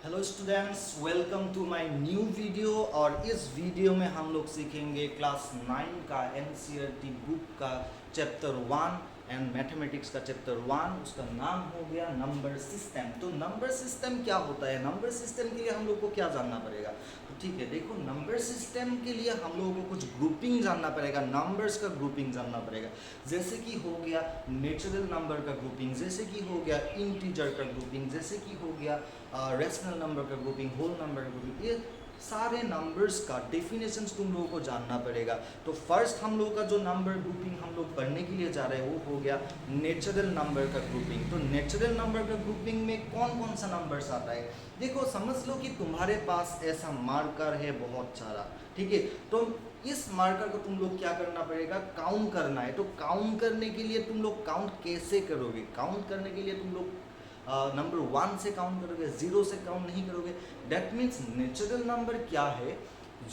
Hello students, welcome to my new video. और इस video में हम लोग सीखेंगे क्लास 9 का एनसीईआरटी बुक का चैप्टर 1 एंड मैथमेटिक्स का चैप्टर 1। उसका नाम हो गया नंबर सिस्टम। तो नंबर सिस्टम क्या होता है, नंबर सिस्टम के लिए हम लोग को क्या जानना पड़ेगा। तो ठीक है, देखो नंबर सिस्टम के लिए हम लोगों को कुछ ग्रुपिंग जानना पड़ेगा, नंबर्स का ग्रुपिंग जानना पड़ेगा। जैसे कि हो गया नेचुरल नंबर का ग्रुपिंग, जैसे कि हो गया इंटीजर का ग्रुपिंग, जैसे कि हो गया रेशनल नंबर का ग्रुपिंग, होल नंबर का ग्रुपिंग। ये सारे नंबर्स का डेफिनेशंस तुम लोगों को जानना पड़ेगा। तो फर्स्ट हम लोग का जो नंबर ग्रुपिंग हम लोग पढ़ने के लिए जा रहे हैं वो हो गया नेचुरल नंबर का ग्रुपिंग। तो नेचुरल नंबर का ग्रुपिंग में कौन कौन सा नंबर्स आता है, देखो समझ लो कि तुम्हारे पास ऐसा मार्कर है बहुत सारा, ठीक है। तो इस मार्कर को तुम लोग क्या करना पड़ेगा, काउंट करना है। तो काउंट करने के लिए तुम लोग काउंट कैसे करोगे, काउंट करने के लिए तुम लोग नंबर 1 से काउंट करोगे, 0 से काउंट नहीं करोगे। दैट मीन्स नेचुरल नंबर क्या है,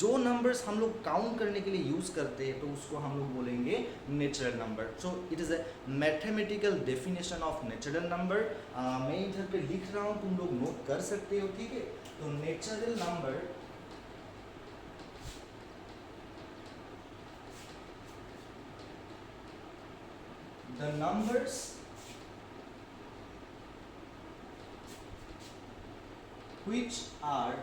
जो नंबर्स हम लोग काउंट करने के लिए यूज करते हैं तो उसको हम लोग बोलेंगे natural number. So it is a mathematical definition of natural number. मैं इधर पे लिख रहा हूँ, तुम लोग नोट कर सकते हो, ठीक है। तो natural number the numbers which are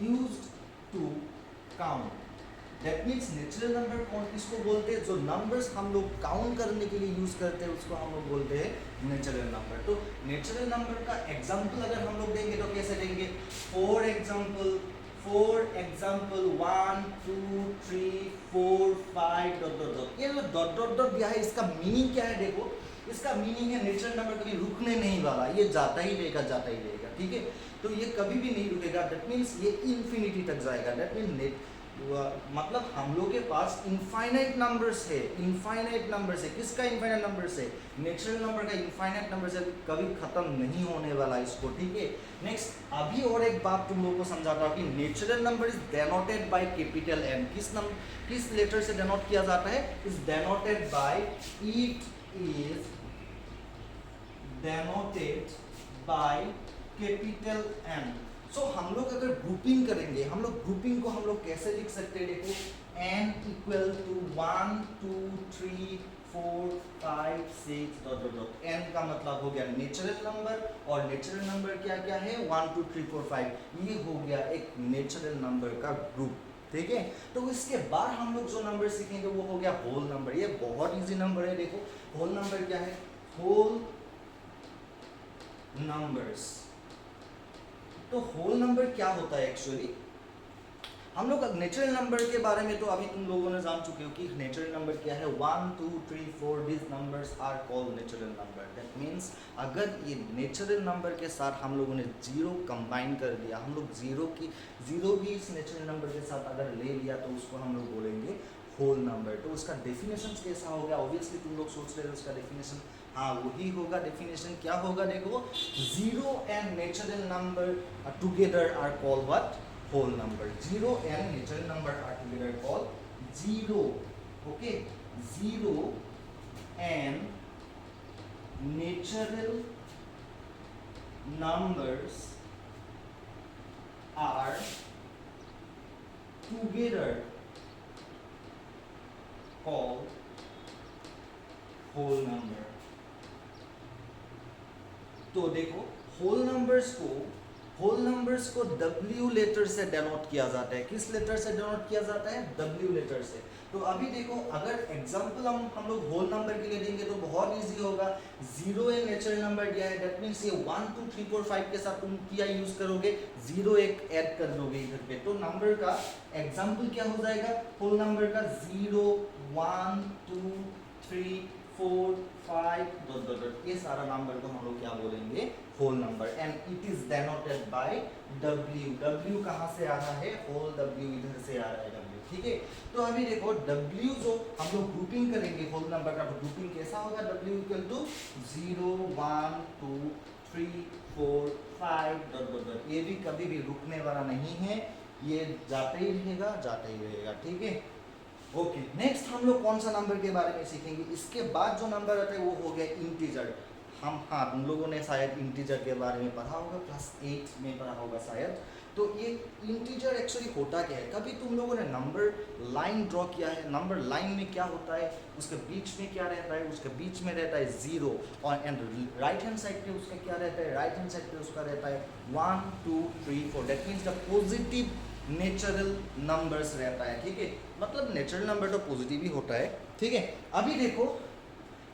used to count। That means natural number कौन किसको बोलते हैं, जो नंबर्स हम लोग काउंट करने के लिए यूज करते हैं उसको हम लोग बोलते हैं नेचुरल नंबर। तो नेचुरल नंबर का एग्जांपल अगर हम लोग देंगे तो कैसे देंगे, for example 1 2 3 4 5 dot dot dot. ये जो डॉट डॉट डॉट दिया है इसका मीनिंग क्या है, देखो इसका मीनिंग है नेचुरल नंबर कभी रुकने नहीं वाला, ये जाता ही रहेगा जाता ही रहेगा, ठीक है। तो ये कभी भी नहीं रुकेगा, दैट मीन्स ये इन्फिनिटी तक जाएगा। दैट मीन्स मतलब हम लोग के पास इनफाइनाइट नंबर्स है, इनफाइनाइट नंबर्स है। किसका इनफाइनाइट नंबर्स है, नेचुरल नंबर का इनफाइनाइट नंबर्स है, कभी खत्म नहीं होने वाला इसको, ठीक है। नेक्स्ट अभी और एक बात तुम लोग को समझाता हूँ कि natural number is denoted by capital N. किस लेटर से डेनोट किया जाता है, is denoted by, it is denoted by capital N. सो हम लोग अगर ग्रुपिंग करेंगे, हम लोग ग्रुपिंग को हम लोग कैसे लिख सकते हैं, देखो n equal to 1 2 3 4 5 6 dot dot dot. n का मतलब हो गया नेचुरल नंबर, और नेचुरल नंबर क्या क्या है 1 2 3 4 5। ये हो गया एक नेचुरल नंबर का ग्रुप, ठीक है। तो इसके बाद हम लोग जो नंबर सीखेंगे वो हो गया होल नंबर। ये बहुत इजी नंबर है, देखो होल नंबर क्या है, होल नंबर्स। तो होल नंबर क्या होता है एक्चुअली, हम लोग नेचुरल नंबर के बारे में तो अभी तुम लोगों ने जान चुके हो कि नेचुरल नंबर क्या है, 1 2 3 4 this numbers are called natural number. That means अगर ये नेचुरल नंबर के साथ हम लोगों ने जीरो कंबाइन कर दिया, हम लोग जीरो भी इस नेचुरल नंबर के साथ अगर ले लिया तो उसको हम लोग बोलेंगे होल नंबर। तो उसका डेफिनेशन कैसा होगा, ऑब्वियसली तुम लोग सोच रहे हो उसका डेफिनेशन, हाँ वही होगा। डेफिनेशन क्या होगा, देखो zero and natural number together are called what, whole number. Zero and natural number are together called zero, okay. Zero and natural numbers are together called whole number. तो देखो होल नंबर्स को W letter से denote किया जाता है। किस letter से denote किया जाता है, W लेटर से। तो अभी देखो अगर एग्जांपल हम लोग होल नंबर के लिए देंगे तो बहुत इजी होगा। जीरो एक नेचुरल नंबर दिया है, दैट मीन्स ये 1 2 3 4 5 के साथ तुम क्या यूज करोगे, जीरो एक ऐड कर दोगे इधर पे। तो नंबर का एग्जांपल क्या हो जाएगा, होल नंबर का 0 1 2 3 4 5 डॉट डॉट डॉट। ये सारा नंबर को हम लोग क्या बोलेंगे, whole number. And it is denoted by W। W कहाँ से आ रहा है, होल W इधर से आ रहा है W, ठीक है। तो अभी देखो W जो हम लोग ग्रुपिंग करेंगे होल नंबर का, तो ग्रुपिंग कैसा होगा, W equal to 0 1 2 3 4 5 dot dot dot. ये भी कभी भी रुकने वाला नहीं है, ये जाते ही रहेगा, ठीक है। नेक्स्ट हम लोग कौन सा नंबर के बारे में सीखेंगे, इसके बाद जो नंबर आता है वो हो गया इंटीजर। हाँ तुम लोगों ने शायद इंटीजर के बारे में पढ़ा होगा, क्लास 8 में पढ़ा होगा शायद। तो ये इंटीजर एक्चुअली होता क्या है, कभी तुम लोगों ने नंबर लाइन ड्रॉ किया है, नंबर लाइन में क्या होता है, उसके बीच में क्या रहता है, उसके बीच में रहता है 0 और एंड राइट हैंड साइड पे उसका क्या रहता है, राइट हैंड साइड पे उसका रहता है 1 2 3 4। That means the positive natural numbers रहता है, ठीक है। मतलब नेचुरल नंबर तो पॉजिटिव ही होता है, ठीक है। अभी देखो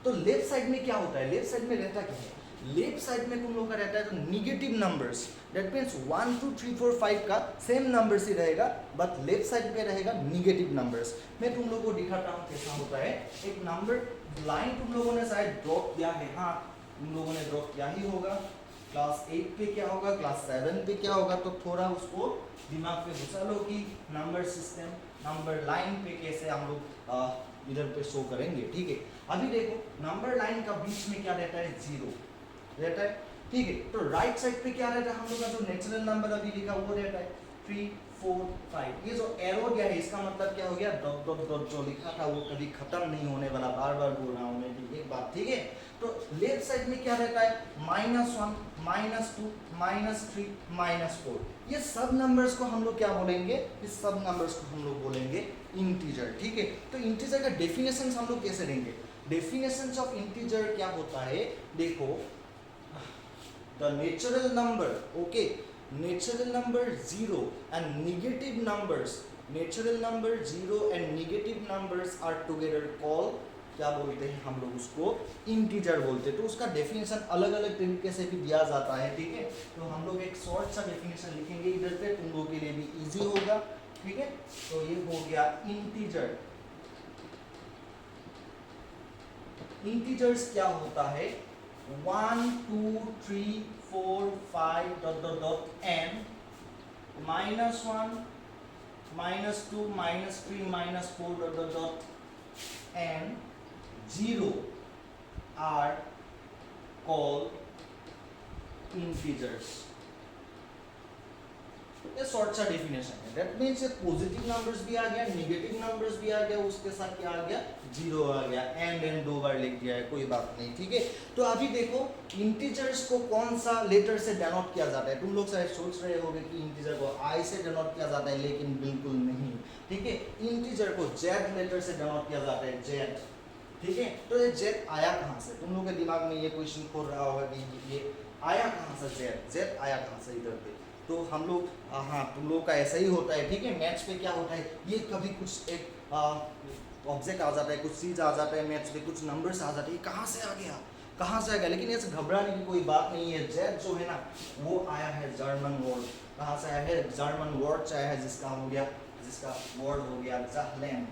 तो लेफ्ट साइड में क्या होता है, लेफ्ट साइड में रहता क्या है, लेफ्ट साइड में तुम लोग का रहता है तो निगेटिव नंबर्स। दैट मीन्स 1 2 3 4 5 का सेम नंबर्स ही रहेगा, बट लेफ्ट साइड पे रहेगा निगेटिव नंबर्स। मैं तुम लोगों को दिखाता हूँ कैसा होता है। एक नंबर लाइन तुम लोगों ने शायद ड्रॉप किया है, हाँ तुम लोगों ने ड्रॉप किया ही होगा। क्लास 8 पे क्या होगा, क्लास 7 पे क्या होगा, तो थोड़ा उसको दिमाग पे घुसा लो कि नंबर सिस्टम, नंबर लाइन पे कैसे हम लोग इधर पे शो करेंगे, ठीक है। अभी देखो नंबर लाइन का बीच में क्या रहता है, 0 रहता है, ठीक है। तो राइट साइड पे क्या रहता है, हम लोग का जो नेचुरल नंबर अभी लिखा वो रहता है 3 4 5। ये जो एरो गया है इसका मतलब क्या हो गया, डॉट डॉट डॉट जो लिखा था वो कभी खत्म नहीं होने वाला, बार बार बोल रहा हूँ मैं एक बात, ठीक है। तो लेफ्ट साइड में क्या रहता है, -1 -2 -3 -4। ये सब नंबर्स को हम लोग क्या बोलेंगे, इस सब नंबर्स को हम लोग बोलेंगे इंटीजर, ठीक है। तो इंटीजर का डेफिनेशन हम लोग कैसे देंगे, डेफिनेशन ऑफ इंटीजर क्या होता है, देखो the natural number, okay, natural number 0 and negative numbers, natural number 0 and negative numbers are together call, क्या बोलते हैं हम लोग उसको, इंटीजर बोलते हैं। तो उसका डेफिनेशन अलग अलग तरीके से भी दिया जाता है, ठीक है। तो हम लोग एक शॉर्ट सा डेफिनेशन लिखेंगे इधर पे, तुम लोगों के लिए भी इजी होगा, ठीक है। तो ये हो गया इंटीजर। इंटीजर्स क्या होता है, 1 2 3 4 5 dot dot dot n, -1 -2 -3 -4 dot dot dot n, 0 are called integers। ये शॉर्ट सा डेफिनेशन है। दैट मीन्स पॉजिटिव नंबर्स भी आ गया, नेगेटिव नंबर्स भी आ गया, उसके साथ क्या आ गया, 0 आ गया, एंड 2 बार लिख दिया है, कोई बात नहीं, ठीक है। तो अभी देखो इंटीजर्स को कौन सा लेटर से डेनोट किया जाता है, तुम लोग शायद सोच रहे होगे कि इंटीजर को आई से डेनोट किया जाता है, लेकिन बिल्कुल नहीं, ठीक है। इंटीजर को जेड लेटर से डेनोट किया जाता है, जेड, ठीक है। तो ये जेड आया कहाँ से, तुम लोग के दिमाग में ये क्वेश्चन खोल रहा होगा कि ये आया कहाँ से, जेड, जेड आया कहाँ से इधर पे। तो हम लोग हाँ तुम लोग का ऐसा ही होता है, ठीक है। मैथ्स पे क्या होता है, ये कभी कुछ एक ऑब्जेक्ट आ जाता है, कुछ चीज़ आ जाता है मैथ्स पे, कुछ नंबर्स आ जाते हैं, कहाँ से आ गया, कहाँ से आ गया, लेकिन ऐसे घबराने की कोई बात नहीं है। जेड जो है ना वो आया है जर्मन वर्ड, कहाँ से आया है, जर्मन वर्ड से आया है, जिसका हो गया, जिसका वर्ड हो गया जहलेन।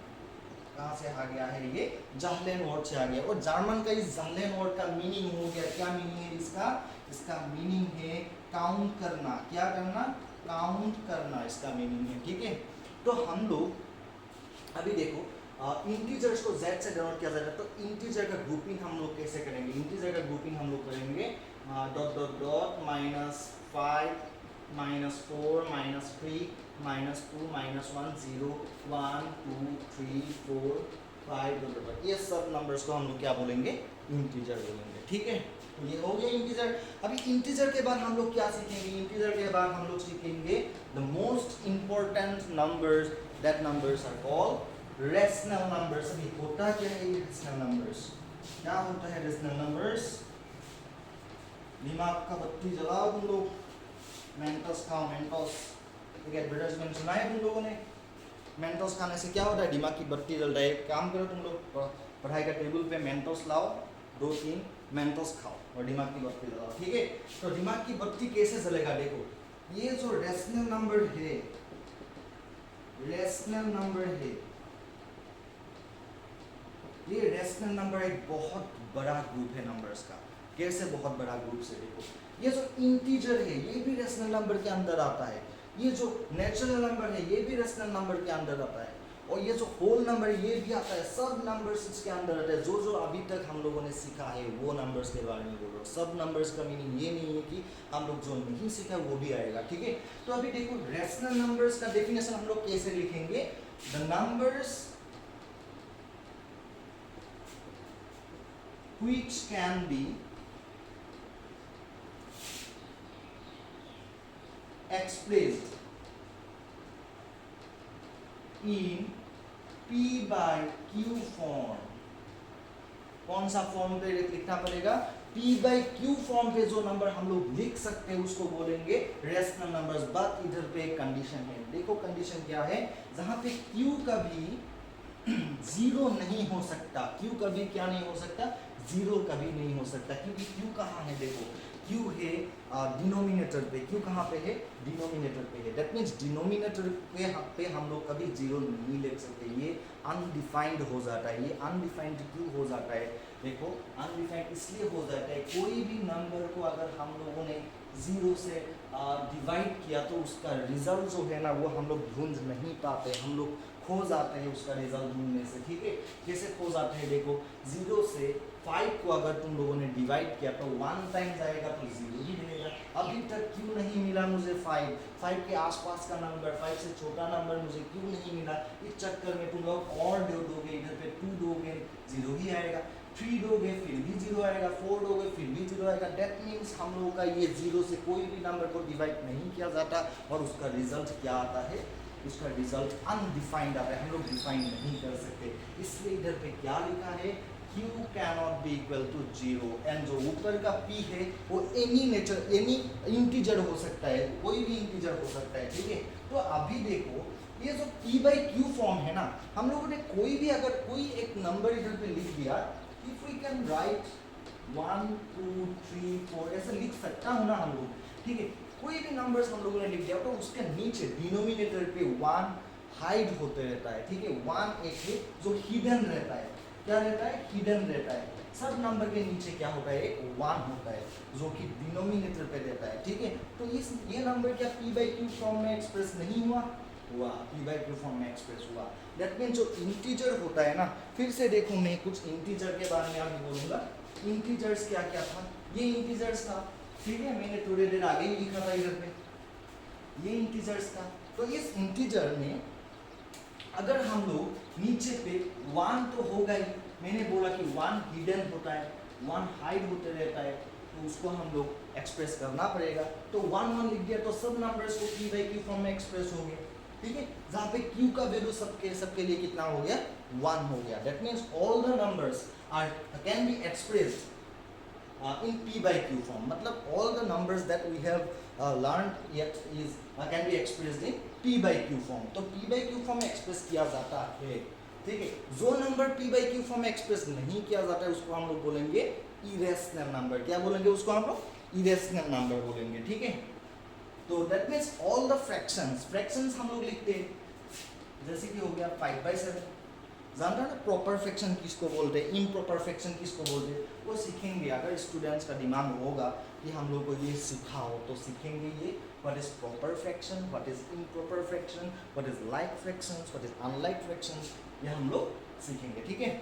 कहाँ से आ गया है, ये जहलेन वर्ड से आ गया। और जर्मन का इस जहलेन वर्ड का मीनिंग हो गया, क्या मीनिंग है इसका, इसका मीनिंग है काउंट करना, क्या करना, काउंट करना, इसका मीनिंग है, ठीक है। तो हम लोग अभी देखो इंटीजर्स को z से डिनोट किया जाता है, तो इंटीजर का ग्रुपिंग हम लोग कैसे करेंगे, इंटीजर का ग्रुपिंग हम लोग करेंगे dot dot dot -5 -4 -3 -2 -1 0 1 2 3 4 5 dot dot, ये सब नंबर्स को हम लोग क्या बोलेंगे, इंटीजर बोलेंगे, ठीक है। तो ये हो गया इंटीजर। अभी इंटीजर के बाद हम लोग क्या सीखेंगे, इंटीजर के बाद हम लोग सीखेंगे the most important numbers, that numbers are called rational numbers. अभी होता क्या है ये रेशनल नंबर्स, क्या होता है रेशनल नंबर्स, दिमाग का बत्ती जलाओ तुम लोग, मेंटोस खाओ, मेंटोस, एक एडवर्टाइजमेंट सुना है तुम लोगों ने, मेंटोस खाने से क्या होता है, दिमाग की बत्ती जल रही है। काम करो तुम लोग, पढ़ाई का टेबल पे मेंटोस लाओ, 2-3 मेंटोस खाओ और दिमाग की बत्ती जलाओ, ठीक है। तो दिमाग की बत्ती कैसे जलेगा, देखो ये जो रेशनल नंबर है, रेशनल नंबर है, ये रेशनल नंबर एक बहुत बड़ा ग्रुप है नंबर्स का। कैसे बहुत बड़ा ग्रुप से, देखो ये जो इंटीजर है ये भी रेशनल नंबर के अंदर आता है, ये जो नेचुरल नंबर है ये भी रेशनल नंबर के अंदर आता है, और ये जो होल नंबर ये भी आता है, सब नंबर्स इसके अंदर आते हैं। जो जो अभी तक हम लोगों ने सीखा है वो नंबर्स के बारे में बोल रहा हूँ। सब नंबर्स का मीनिंग ये नहीं है कि हम लोग जो नहीं सीखा वो भी आएगा, ठीक है। तो अभी देखो रेशनल नंबर्स का डेफिनेशन हम लोग कैसे लिखेंगे, the numbers which can be expressed in P by Q form. कौन सा फॉर्म पे लिखना पड़ेगा? P by Q फॉर्म पे जो नंबर हम लोग लिख सकते हैं उसको बोलेंगे रेशनल नंबर्स। बट इधर पे एक कंडीशन है, देखो कंडीशन क्या है, जहां पे Q कभी जीरो नहीं हो सकता। Q कभी क्या नहीं हो सकता? जीरो कभी नहीं हो सकता, क्योंकि Q कहाँ है? देखो Q है डिनोमिनेटर पे। Q कहाँ पे है? डिनोमिनेटर पे है। दैट मीन्स डिनोमिनेटर पे हम लोग कभी जीरो नहीं ले सकते, ये अनडिफाइंड हो जाता है। ये अनडिफाइंड क्यों हो जाता है? देखो अनडिफाइंड इसलिए हो जाता है, कोई भी नंबर को अगर हम लोगों ने जीरो से डिवाइड किया तो उसका रिजल्ट जो है ना वो हम लोग ढूंढ नहीं पाते, हम लोग खो जाते हैं उसका रिजल्ट ढूंढने से। ठीक है, कैसे खो जाते हैं? देखो जीरो से 5 को अगर तुम लोगों ने डिवाइड किया तो 1 टाइम जाएगा तो जीरो ही मिलेगा। अभी तक क्यों नहीं मिला मुझे 5 के आसपास का नंबर, 5 से छोटा नंबर मुझे क्यों नहीं मिला? इस चक्कर में तुम लोग और दोगे, इधर पे 2 दोगे जीरो ही आएगा, 3 दोगे फिर भी जीरो आएगा, 4 दोगे फिर भी जीरो आएगा। दैट मीन्स हम लोगों का ये जीरो से कोई भी नंबर को डिवाइड नहीं किया जाता और उसका रिजल्ट क्या आता है? उसका रिजल्ट अनडिफाइंड आता है, हम लोग डिफाइन नहीं कर सकते। इसलिए इधर पे क्या लिखा है? Q cannot be equal to 0 and जो ऊपर का P है वो एनी इंटीजर हो सकता है, कोई भी इंटीजर हो सकता है। ठीक है, तो अभी देखो ये जो P by Q फॉर्म है ना, हम लोगों ने कोई भी अगर कोई एक नंबर इधर पे लिख दिया, इफ वी कैन राइट 1 2 3 4 ऐसे लिख सकता हूँ ना हम लोग। ठीक है, कोई भी नंबर्स हम लोगों ने लिख दिया तो उसके नीचे डिनोमिनेटर पे 1 हाइड होते रहता है। ठीक है, 1 एक है जो हिडन रहता है। क्या रहता है? हिडन रहता है। सब नंबर के नीचे क्या होता है? एक 1 होता है जो कि डिनोमिनेटर पे रहता है। ठीक है, तो ये नंबर क्या P by Q फॉर्म में एक्सप्रेस नहीं हुआ? P by Q फॉर्म में एक्सप्रेस हुआ। दैट मीन्स जो इंटीजर होता है ना, फिर से देखो मैं कुछ इंटीजर के बारे में अभी बोलूंगा। इंटीजर्स क्या क्या था? ये इंटीजर्स था। ठीक है, मैंने थोड़ी देर आगे ही लिखा था इधर पे, ये इंटीजर्स था। तो इस इंटीजर में अगर हम लोग नीचे पे 1 तो होगा ही, मैंने बोला कि 1 हिडन होता है, 1 हाइड होते रहता है, तो उसको हम लोग एक्सप्रेस करना पड़ेगा। तो 1 1 लिख दिया तो सब नंबर्स को P by Q फॉर्म में एक्सप्रेस हो गया। ठीक है, जहाँ पे Q का वैल्यू सबके लिए कितना हो गया? 1 हो गया। That means all the numbers can be expressed in P by Q form, मतलब all the numbers that we have learned yet is can be expressed in P by Q form। तो P by Q form में express किया जाता है। ठीक है, जो number P by Q form में एक्सप्रेस नहीं किया जाता है उसको हम लोग बोलेंगे इरेशनल नंबर। क्या बोलेंगे उसको हम लोग? इरेशनल नंबर बोलेंगे। ठीक है, तो that means all the fractions हम लोग लिखते हैं, जैसे कि हो गया 5/7। जानते हो ना प्रॉपर फ्रैक्शन किसको बोलते हैं, इम्प्रॉपर फ्रैक्शन किसको बोलते हैं? वो सीखेंगे। अगर स्टूडेंट्स का दिमाग होगा कि हम लोग को ये सिखाओ तो सीखेंगे ये what is proper fraction, what is improper fraction, what is like fractions, what is unlike fractions, ये हम लोग सीखेंगे। ठीक है,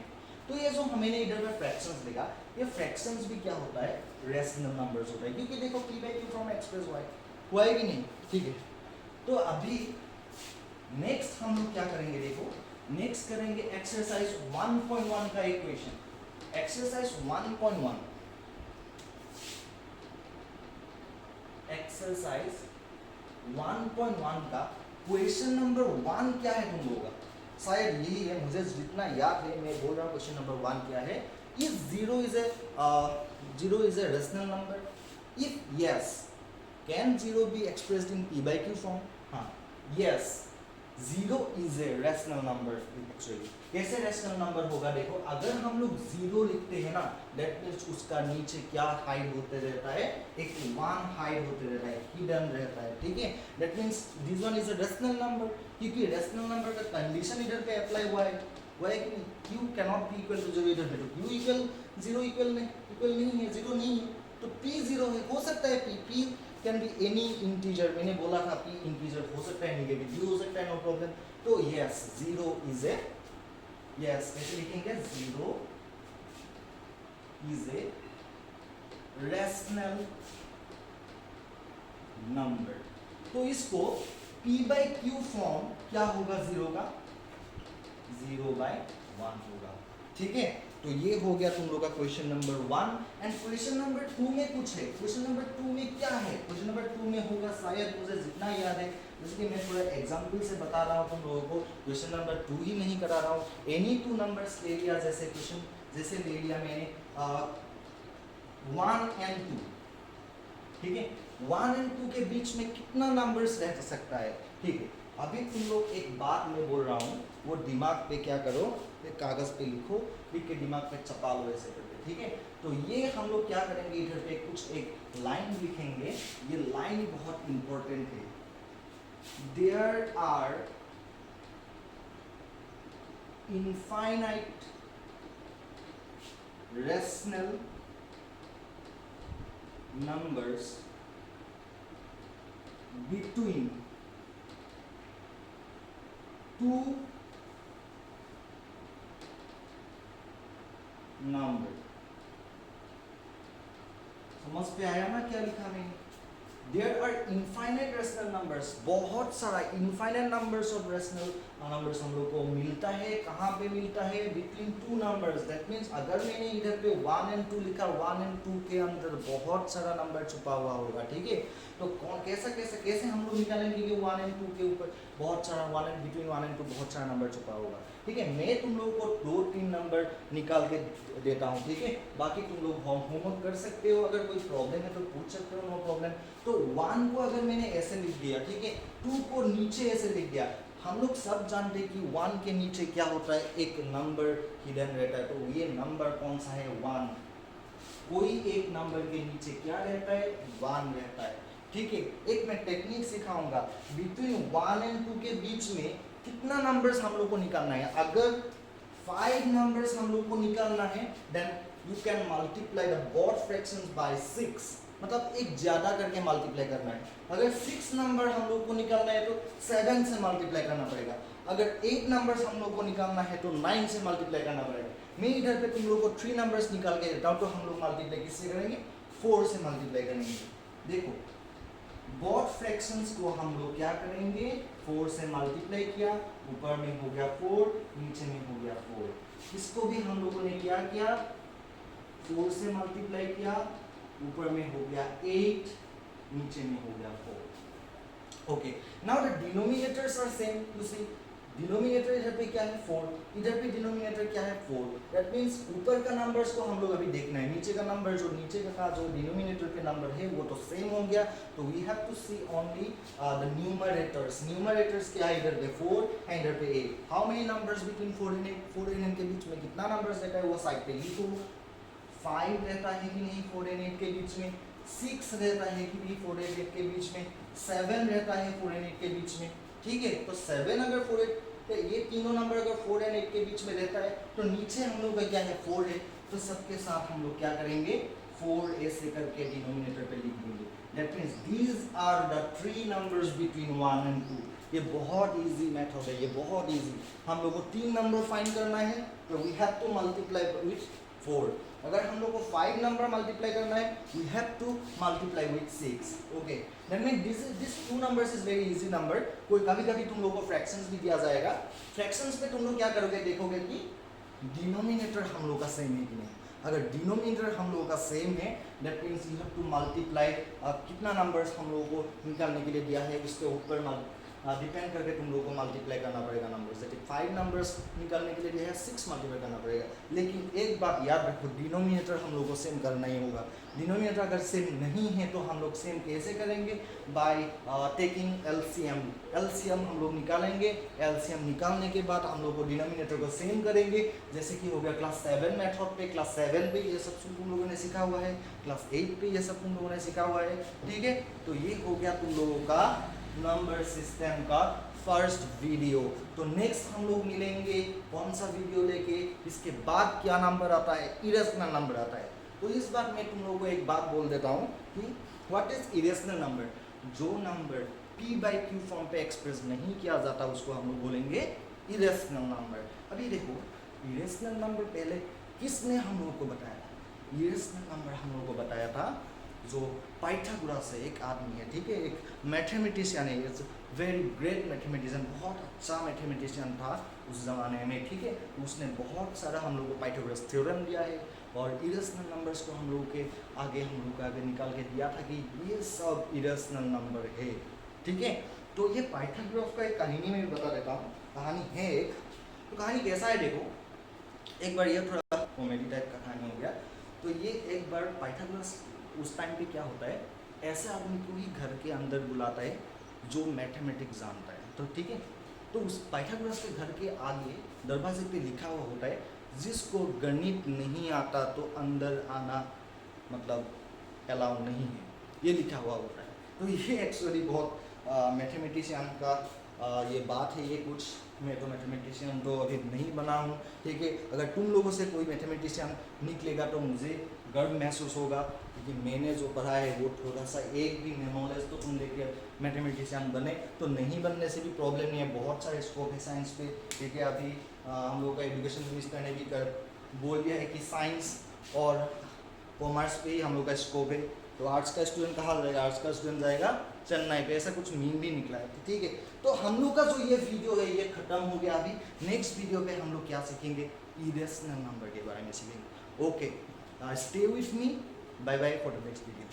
तो ये जो मैंने इधर में फ्रैक्शंस लिखा, ये फ्रैक्शंस भी क्या होता है? रेशनल नंबर्स होता है, क्योंकि देखो P by Q फॉर्म में एक्सप्रेस हुआ है कि नहीं? ठीक है, तो अभी नेक्स्ट हम लोग क्या करेंगे? देखो नेक्स्ट करेंगे एक्सरसाइज 1.1 का इक्वेशन। एक्सरसाइज 1.1, एक्सरसाइज 1.1 का क्वेश्चन नंबर 1 क्या है तुम लोगों का? शायद यही है, मुझे जितना याद है मैं बोल रहा हूँ। क्वेश्चन नंबर 1 क्या है? If zero is a rational number, if yes can zero be expressed in P by Q form? हाँ, yes zero is a rational number. Actually कैसे रेशनल नंबर होगा? देखो अगर हम लोग जीरो लिखते हैं ना, दैट मीन्स उसका नीचे क्या हाइड होते रहता है? एक 1 हाइड होते रहता है, हिडन रहता है। ठीक है, that means this one is a rational number, क्योंकि रेशनल नंबर का कंडीशन इधर पे अप्लाई हुआ है कि नहीं? Q cannot be equal to 0। इधर पे तो Q इक्वल 0 इक्वल नहीं है, 0 नहीं है, तो P 0 है। हो सकता है P can be any integer, मैंने बोला था P इंटीजर हो सकता है, नेगेटिव भी हो सकता है, नो प्रॉब्लम। तो yes zero is A, yes कैसे लिखेंगे? Zero is a rational number. तो इसको P by Q फॉर्म क्या होगा? जीरो का 0/1 होगा। ठीक है, तो ये हो गया तुम लोग का question number 1। And question number 2 में कुछ है। क्वेश्चन नंबर 2 में क्या है? क्वेश्चन नंबर 2 में होगा, शायद मुझे जितना याद है, जैसे कि मैं थोड़ा एग्जांपल से बता रहा हूँ तुम लोगों को, क्वेश्चन नंबर 2 ही नहीं करा रहा हूँ, एनी 2 नंबर्स ले लिया, जैसे क्वेश्चन जैसे ले लिया मैंने 1 एंड 2, ठीक है। 1 एंड 2 के बीच में कितना नंबर्स रह सकता है, ठीक है। अभी तुम लोग एक बात मैं बोल रहा हूँ, वो दिमाग पे क्या करो, एक कागज पे लिखो, लिख के दिमाग पे छपा लो ऐसे करके, ठीक है। तो ये हम लोग क्या करेंगे, इधर पे कुछ एक लाइन लिखेंगे, ये लाइन बहुत इंपॉर्टेंट है। There are infinite rational numbers between two number। समझ पे आया ना क्या लिखा मैंने? There are infinite rational numbers, बहुत सारा infinite numbers of rational numbers हम लोग को मिलता है। कहाँ पे मिलता है? Between two numbers। That means अगर मैंने इधर पे 1 and 2 लिखा, 1 and 2 के अंदर बहुत सारा नंबर छुपा हुआ होगा, ठीक है। तो कौन कैसे हम लोग निकालेंगे कि 1 and 2 के ऊपर बहुत सारा between 1 and 2 बहुत सारा नंबर छुपा होगा, ठीक है। मैं तुम लोगों को 2-3 नंबर निकाल के देता हूँ, ठीक है। बाकी तुम लोग होमवर्क कर सकते हो, अगर कोई प्रॉब्लम है तो पूछ सकते हो, नो प्रॉब्लम। तो 1 को अगर मैंने ऐसे लिख दिया, ठीक है, 2 को नीचे ऐसे लिख दिया। हम लोग सब जानते हैं कि 1 के नीचे क्या होता है, एक नंबर हिडन रहता है। तो ये नंबर कौन सा है? 1। कोई एक नंबर के नीचे क्या रहता है? 1 रहता है, ठीक है। एक मैं टेक्निक सिखाऊंगा, बिटवीन 1 एंड 2 के बीच में कितना नंबर्स हम लोग को निकालना है। अगर 5 नंबर्स हम लोग को निकालना है, then you can multiply the both fractions by 6, मतलब एक ज्यादा करके मल्टीप्लाई करना है। अगर 6 नंबर हम लोग को निकालना है तो 7 से मल्टीप्लाई करना पड़ेगा। अगर 8 नंबर्स हम लोग को निकालना है तो 9 से मल्टीप्लाई करना पड़ेगा। मैं इधर पे तुम लोग को 3 नंबर्स निकाल के देता हूँ, तो हम लोग मल्टीप्लाई किससे करेंगे? 4 से मल्टीप्लाई करेंगे। देखो, बोथ फ्रैक्शंस को हम लोग क्या करेंगे? 4 से मल्टीप्लाई किया, ऊपर में हो गया 4, नीचे में हो गया 4। इसको भी हम लोगों ने क्या किया? 4 से मल्टीप्लाई किया, ऊपर में हो गया 8, नीचे में हो गया 4। Okay, now the denominators are same. You see, denominator इधर पे क्या है? 4, इधर पे डिनोमिनेटर क्या है? 4। दैट मींस ऊपर का नंबर्स को हम लोग अभी देखना है, नीचे का नंबर जो नीचे का जो डिनोमिनेटर पे नंबर है वो तो सेम हो गया। तो we have to see only the numerators. Numerators क्या है? इधर पे 4 है, इधर पे 8। How many numbers between 4 and 8? 4 and 8 के बीच में कितना नंबर्स रहता है वो साइड पे लिखो। 5 रहता है कि नहीं 4 and 8 के बीच में? 6 रहता है कि नहीं 4 and 8 के बीच में? 7 रहता है 4 and 8 के बीच में, ठीक है। तो 7 अगर 4 8, तो ये तीनों नंबर अगर 4 and 8 के बीच में रहता है, तो नीचे हम लोग का क्या है? 4 है। तो सबके साथ हम लोग क्या करेंगे? 4 ऐसे करके डिनोमिनेटर पे लिख देंगे। That means these are the 3 numbers between 1 and 2। ये बहुत इजी मेथड है, ये बहुत इजी। हम लोग को 3 नंबर फाइंड करना है, तो we have to multiply with 4। अगर हम लोग को 5 नंबर मल्टीप्लाई करना है, we have to multiply with 6। Okay, that mean this 2 numbers is very easy number. कोई कभी-कभी तुम लोग को फ्रैक्शंस भी दिया जाएगा। फ्रैक्शंस पे तुम लोग क्या करोगे? देखोगे कि डिनोमिनेटर हम लोग का सेम है कि नहीं। अगर डिनोमिनेटर हम लोगों का सेम है, that means you have to multiply. कितना नंबर्स हम लोगों को निकालने के लिए दिया है उसके ऊपर डिपेंड करके तुम लोगों को मल्टीप्लाई करना पड़ेगा नंबर्स। जैसे 5 नंबर्स निकालने के लिए दिया है, 6 मल्टीप्लाई करना पड़ेगा। लेकिन एक बात याद रखो, डिनोमिनेटर हम लोग को सेम करना ही होगा। डिनोमिनेटर अगर सेम नहीं है तो हम लोग सेम कैसे करेंगे? By taking LCM. एलसीएम हम लोग निकालेंगे। एलसीएम निकालने के बाद हम लोग को डिनोमिनेटर को सेम करेंगे। जैसे कि हो गया क्लास 7 मेथड पे, क्लास 7 पे ये सब तुम लोगों ने सीखा हुआ है, क्लास 8 पे ये सब तुम लोगों ने सीखा हुआ है, ठीक है। तो ये हो गया तुम लोगों का नंबर सिस्टम का फर्स्ट वीडियो। तो नेक्स्ट हम लोग मिलेंगे कौन सा वीडियो लेके, इसके बाद क्या नंबर आता है? इरेशनल नंबर आता है। तो इस बार मैं तुम लोगों को एक बात बोल देता हूँ कि व्हाट इज इरेशनल नंबर। जो नंबर p/q फॉर्म पे एक्सप्रेस नहीं किया जाता उसको हम लोग बोलेंगे इरेशनल नंबर। अभी देखो, इरेशनल नंबर पहले किसने हम लोग को बताया था? इरेशनल नंबर हम लोग को बताया था जो पाइथागोरस है, एक आदमी है, ठीक है, एक मैथमेटिशियन है, इट्स वेरी ग्रेट मैथमेटिशियन, बहुत अच्छा मैथमेटिशियन था उस ज़माने में, ठीक है। उसने बहुत सारा हम लोग को पाइथागोरस थ्योरम दिया है और इरेशनल नंबर्स को हम लोग के आगे निकाल के दिया था कि ये सब इरेशनल नंबर है, ठीक है। तो ये पाइथागोरस का एक कहानी में भी बता देता हूँ, कहानी है एक। तो कहानी कैसा है देखो, एक बार ये थोड़ा कॉमेडी टाइप का कहानी हो गया। तो ये एक बार पाइथागोरस उस टाइम पे क्या होता है, ऐसे आदमी को ही घर के अंदर बुलाता है जो मैथमेटिक्स जानता है, तो ठीक है। तो उस पाइथागोरस के घर के आगे दरवाजे पे लिखा हुआ होता है, जिसको गणित नहीं आता तो अंदर आना मतलब अलाउ नहीं है, ये लिखा हुआ होता है। तो ये एक्चुअली बहुत मैथमेटिशियन का ये बात है, ये कुछ मैं तो मैथमेटिशियन तो अभी नहीं बना हूँ, ठीक है। अगर तुम लोगों से कोई मैथमेटिशियन निकलेगा तो मुझे गर्व महसूस होगा, क्योंकि मैंने जो पढ़ा है वो थोड़ा सा एक भी नॉलेज तो तुम लेके मैथमेटिशियन बने तो नहीं बनने से भी प्रॉब्लम नहीं है, बहुत सारे स्कोप है साइंस पे, ठीक है। अभी हम लोग का एजुकेशन मिनिस्टर ने भी बोल दिया है कि साइंस और कॉमर्स पे ही हम लोग का स्कोप है। तो आर्ट्स का स्टूडेंट कहाँ जाएगा, आर्ट्स का स्टूडेंट जाएगा चेन्नई पे, ऐसा कुछ मीम भी निकला है, ठीक है। तो हम लोग का जो ये वीडियो है ये खत्म हो गया। अभी नेक्स्ट वीडियो पे हम लोग क्या सीखेंगे, इरेशनल नंबर के बारे में सीखेंगे। Okay, stay with me, bye bye for the next video.